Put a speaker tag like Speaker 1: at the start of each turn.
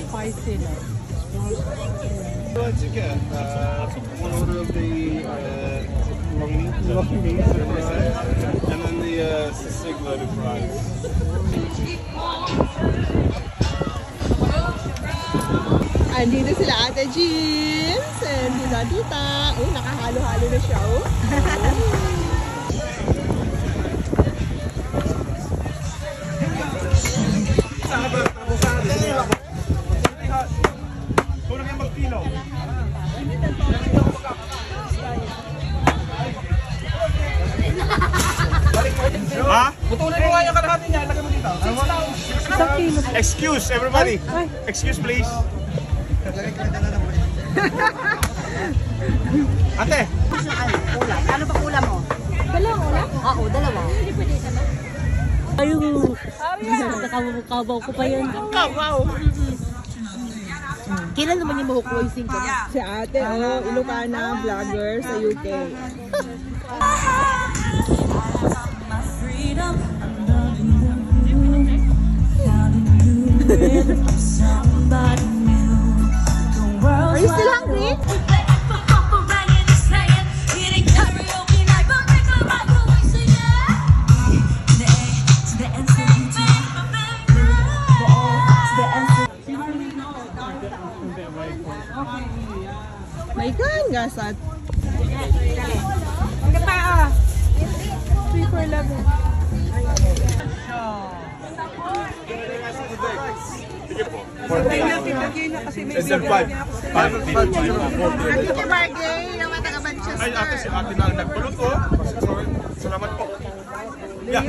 Speaker 1: Spicy.
Speaker 2: What did you get? One order of the long meat, and then the sisig loaded fries.
Speaker 1: Andito sila Ate Jeans and sila Tita. Oh, nakahalo-halo na siya. Oh.
Speaker 2: Ha? Putulin mo nga yung kalahati niya. Lagay mo dito. Excuse, everybody. Excuse, please. Ate!
Speaker 3: Ulam. Ano ba ulam mo?
Speaker 1: Dalawang ulam?
Speaker 3: Oo, dalawa.
Speaker 1: Ayun. Nakakabaw ko pa yun. Kabaw!
Speaker 3: Kailan naman yung mahukuha yung ko?
Speaker 1: Si Ate, Ilocana vlogger sa UK. Are you still hungry? May kan gasat. Ang gata ah. 3 for 11.
Speaker 2: It's a 5.
Speaker 1: Happy birthday naman taga Manchester.
Speaker 2: Ay, ate si ate na nagpulot ko. Salamat po. Yeah.